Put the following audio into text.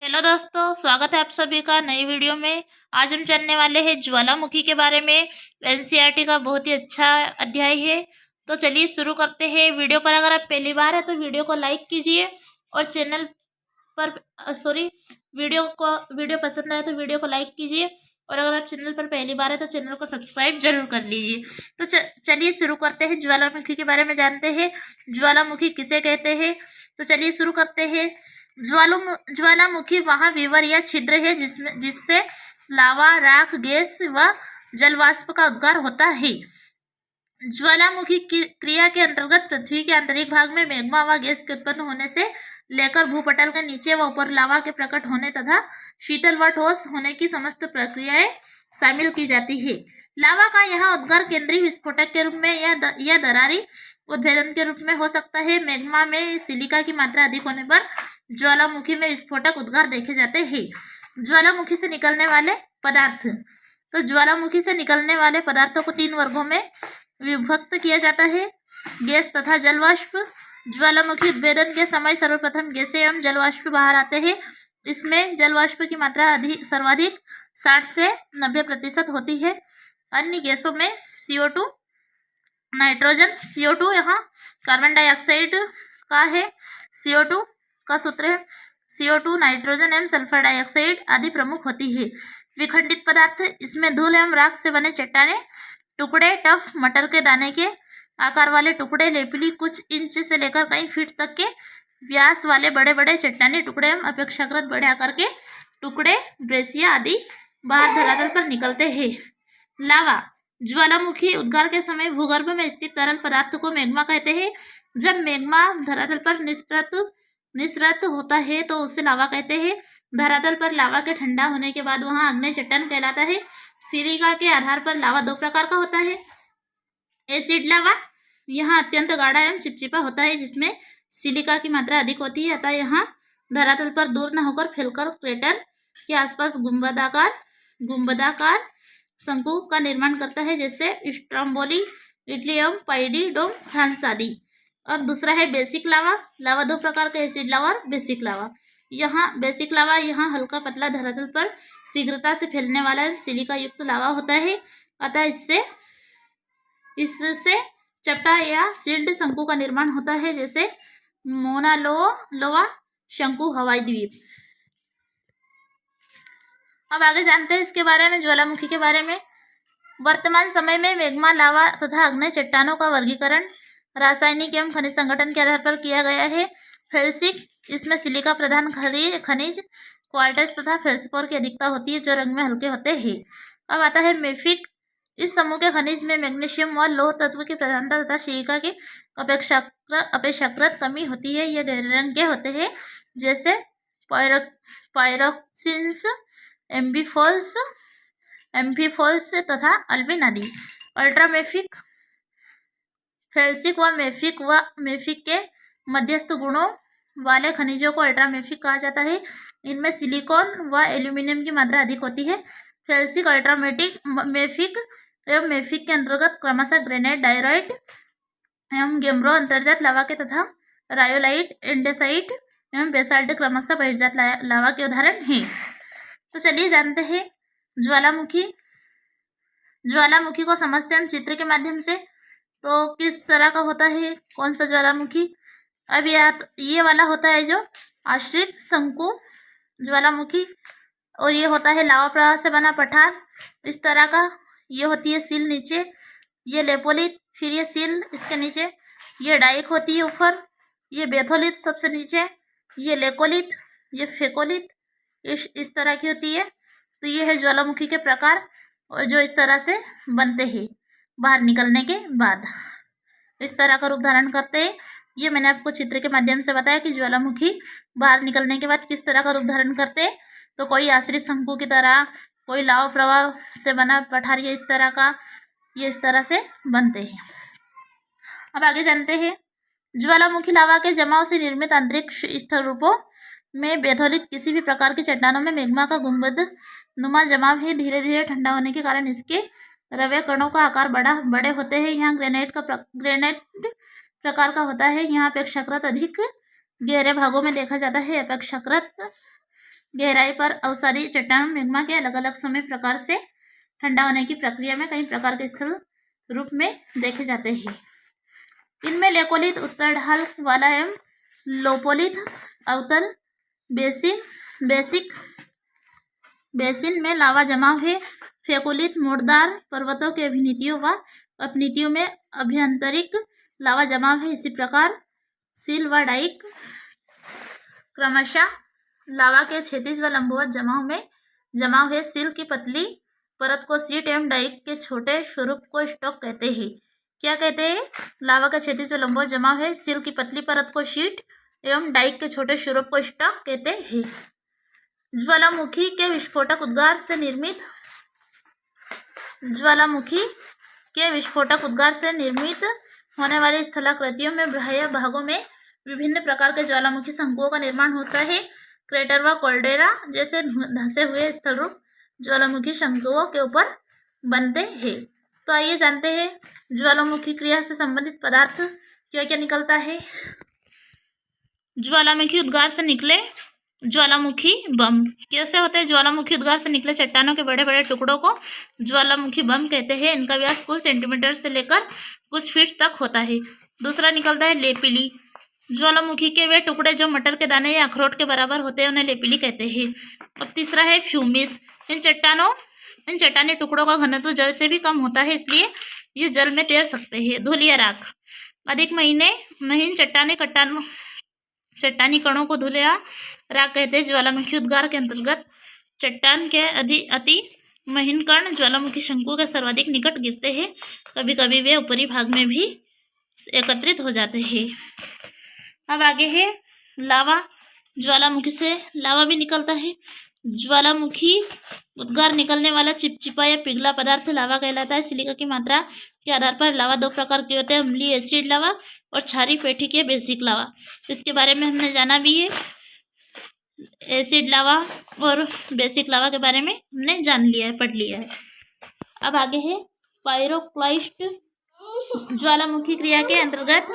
Hello दोस्तों, स्वागत है आप सभी का नई वीडियो में। आज हम जानने वाले हैं ज्वालामुखी के बारे में। एनसीईआरटी का बहुत ही अच्छा अध्याय है। तो चलिए शुरू करते हैं। वीडियो पर अगर आप पहली बार है तो वीडियो को लाइक कीजिए और चैनल पर वीडियो पसंद आए तो वीडियो को लाइक कीजिए और अगर आप चैनल पर पहली बार है तो चैनल को सब्सक्राइब जरूर कर लीजिए। तो चलिए शुरू करते हैं। ज्वालामुखी के बारे में जानते हैं। ज्वालामुखी किसे कहते हैं, तो चलिए शुरू करते हैं। ज्वालामुखी वहाँ विवर या छिद्र है जिससे लावा, राख, गैस व जलवाष्प का उद्गार होता है। ज्वालामुखी की क्रिया के अंतर्गत पृथ्वी के आंतरिक भाग में मैग्मा व गैस के उत्पन्न होने से लेकर भूपटल के नीचे व ऊपर लावा के प्रकट होने तथा शीतल व ठोस होने की समस्त प्रक्रियाएं शामिल की जाती है। लावा का यह उद्गार केंद्रीय विस्फोटक के रूप में या दरारी उद्भेदन के रूप में हो सकता है। मैग्मा में सिलिका की मात्रा अधिक होने पर ज्वालामुखी में विस्फोटक उद्गार देखे जाते हैं। ज्वालामुखी से निकलने वाले पदार्थ, तो ज्वालामुखी से निकलने वाले पदार्थों को 3 वर्गों में विभक्त किया जाता है। गैस तथा जलवाष्प। ज्वालामुखी उद्भेदन के समय सर्वप्रथम गैसें एवं जलवाष्प बाहर आते हैं। इसमें जलवाष्प की मात्रा सर्वाधिक 60 से 90% होती है। अन्य गैसों में CO2, नाइट्रोजन, CO2 यहाँ कार्बन डाइऑक्साइड का है, CO2 का सूत्र है, CO2, नाइट्रोजन एवं सल्फर डाइऑक्साइड आदि प्रमुख होती है। विखंडित पदार्थ, इसमें धूल एवं राख से बने चट्टाने टुकड़े, टफ, मटर के दाने के आकार वाले टुकड़े, लेपिली, कुछ इंच से लेकर कई फीट तक के व्यास वाले बड़े बड़े चट्टानी टुकड़े एवं अपेक्षाकृत बड़े आकार के टुकड़े, ब्रेसिया आदि बाहर धरातल पर निकलते हैं। लावा। ज्वालामुखी उद्गार के समय भूगर्भ में स्थित तरल पदार्थ को मैग्मा कहते हैं। जब मैग्मा धरातल पर निस्सृत होता है तो उसे लावा कहते हैं। धरातल पर लावा के ठंडा होने के बाद वहां आग्नेय चट्टान कहलाता है। सिलिका के आधार पर लावा 2 प्रकार का होता है। एसिड लावा, यहाँ अत्यंत गाढ़ा एवं चिपचिपा होता है जिसमें सिलिका की मात्रा अधिक होती है, अतः यहाँ धरातल पर दूर न होकर फैलकर क्रेटर के आसपास गुंबदाकार शंकु का निर्माण करता है, जैसे स्ट्रोम्बोली, इटली एवं पाइडीडोम, फ्रांस आदि। अब दूसरा है बेसिक लावा। लावा 2 प्रकार का, एसिड लावा और बेसिक लावा। यहाँ बेसिक लावा यहाँ हल्का पतला धरातल पर शीघ्रता से फैलने वाला सिलिका युक्त लावा होता है, अतः इससे चपटा या सील्ड शंकु का निर्माण होता है, जैसे मोना लोवा शंकु, हवाई द्वीप। अब आगे जानते हैं इसके बारे में, ज्वालामुखी के बारे में। वर्तमान समय में मैग्मा, लावा तथा आग्नेय चट्टानों का वर्गीकरण रासायनिक एवं खनिज संगठन के आधार पर किया गया है। फेल्सिक, इसमें सिलिका प्रधान खनिज क्वार्टज तथा फेल्सपोर की अधिकता होती है जो रंग में हल्के होते हैं। अब आता है मेफिक। इस समूह के खनिज में मैग्नीशियम व लौह तत्व की प्रधानता तथा सिलिका की अपेक्षाकृत कमी होती है। ये गहरे रंग के होते हैं, जैसे पायरोक्सिन्स, एम्फीफॉल्स तथा अल्विन आदि। अल्ट्रामेफिक। फेल्सिक व मेफिक के मध्यस्थ गुणों वाले खनिजों को अल्ट्रामेफिक कहा जाता है। इनमें सिलिकॉन व एल्यूमिनियम की मात्रा अधिक होती है। फेल्सिक, मेफिक एवं मेफिक के अंतर्गत क्रमशः ग्रेनाइट, डायराइट एवं गेम्ब्रो अंतर्जात लावा के तथा रायोलाइट, एंडेसाइट एवं बेसाल्ट क्रमशः बहिर्जात लावा के उदाहरण हैं। तो चलिए जानते हैं ज्वालामुखी को समझते हैं हम चित्र के माध्यम से। तो किस तरह का होता है, कौन सा ज्वालामुखी। अब ये वाला होता है जो आश्रित शंकु ज्वालामुखी, और ये होता है लावा प्रवाह से बना पठार इस तरह का। ये होती है सील नीचे, ये लेपोलिथ, फिर ये सील इसके नीचे, ये डाइक होती है ऊपर, ये बेथोलिथ सबसे नीचे, ये लेकोलिथ, ये फेकोलिथ, इस तरह की होती है। तो ये है ज्वालामुखी के प्रकार, और जो इस तरह से बनते हैं बाहर निकलने के बाद, इस तरह का रूप धारण करते हैं। ये मैंने आपको चित्र के माध्यम से बताया कि ज्वालामुखी बाहर निकलने के बाद किस तरह का रूप धारण करते हैं। तो कोई आश्रित शंकु की तरह, कोई लावा प्रवाह से बना पठार, ये इस तरह का, ये इस तरह से बनते हैं। अब आगे जानते हैं ज्वालामुखी लावा के जमाव से निर्मित आंतरिक स्थिर रूपों में बेथोलिथ किसी भी प्रकार की चट्टानों में मैग्मा का गुंबद नुमा जमाव है। धीरे धीरे ठंडा होने के कारण इसके रवे कणों का आकार बड़े होते हैं। यहाँ ग्रेनाइट प्रकार का होता है। यहाँ अपेक्षाकृत अधिक गहरे भागों में देखा जाता है। अपेक्षाकृत गहराई पर अवसादी चट्टान मैग्मा के अलग अलग समय प्रकार से ठंडा होने की प्रक्रिया में कई प्रकार के स्थल रूप में देखे जाते हैं। इनमें लेकोलिथ उत्तर ढाल वाला एवं लोपोलिथ अवतल बेसिन में लावा जमाव है। फेकोलिथ मोड़दार पर्वतों के अभिनीतियों व अपनीतियों में अभ्यंतरिक लावा जमाव है। इसी प्रकार सील व डाइक क्रमशः लावा के क्षैतिज व लंबवत जमाव है। सील की पतली परत को शीट एवं डाइक के छोटे स्वरूप को स्टॉक कहते हैं। क्या कहते हैं? लावा का क्षैतिज व लंबवत जमाव है। सील की पतली परत को शीट एवं डाइक के छोटे स्वरूप को स्टॉक कहते हैं। ज्वालामुखी के विस्फोटक उद्गार से निर्मित होने वाली स्थलाकृतियों में बाह्य भागों में विभिन्न प्रकार के ज्वालामुखी शंकुओं का निर्माण होता है। क्रेटर व कॉल्डेरा जैसे धंसे हुए स्थलरूप ज्वालामुखी शंकुओं के ऊपर बनते हैं। तो आइए जानते हैं ज्वालामुखी क्रिया से संबंधित पदार्थ क्या क्या निकलता है। ज्वालामुखी उद्गार से निकले ज्वालामुखी बम कैसे होते हैं? ज्वालामुखी उद्गार से निकले चट्टानों के बड़े बड़े टुकड़ों को ज्वालामुखी बम कहते हैं। इनका व्यास कुछ सेंटीमीटर से लेकर कुछ फीट तक होता है। दूसरा निकलता है लेपिली। ज्वालामुखी के वे टुकड़े जो मटर के दाने या अखरोट के बराबर होते हैं उन्हें लेपिली कहते हैं। अब तीसरा है फ्यूमिस। इन चट्टानी टुकड़ों का घनत्व जल से भी कम होता है, इसलिए ये जल में तैर सकते हैं। धूलिया राख। अधिक महीन चट्टानी कणों को धूलिया राख कहते हैं। ज्वालामुखी उद्गार के अंतर्गत चट्टान के अति महीन कण ज्वालामुखी शंकु के सर्वाधिक निकट गिरते हैं। कभी कभी वे ऊपरी भाग में भी एकत्रित हो जाते हैं। अब आगे है लावा। ज्वालामुखी से लावा भी निकलता है। ज्वालामुखी उद्गार निकलने वाला चिपचिपा या पिघला पदार्थ लावा कहलाता है। सिलिका की मात्रा के आधार पर लावा दो प्रकार के होते हैं, अम्लीय एसिड लावा और क्षारीय फेटिक या बेसिक लावा। इसके बारे में हमने जाना भी है। एसिड लावा और बेसिक लावा के बारे में हमने जान लिया है, पढ़ लिया है। अब आगे है पायरोक्लास्ट। ज्वालामुखी क्रिया के अंतर्गत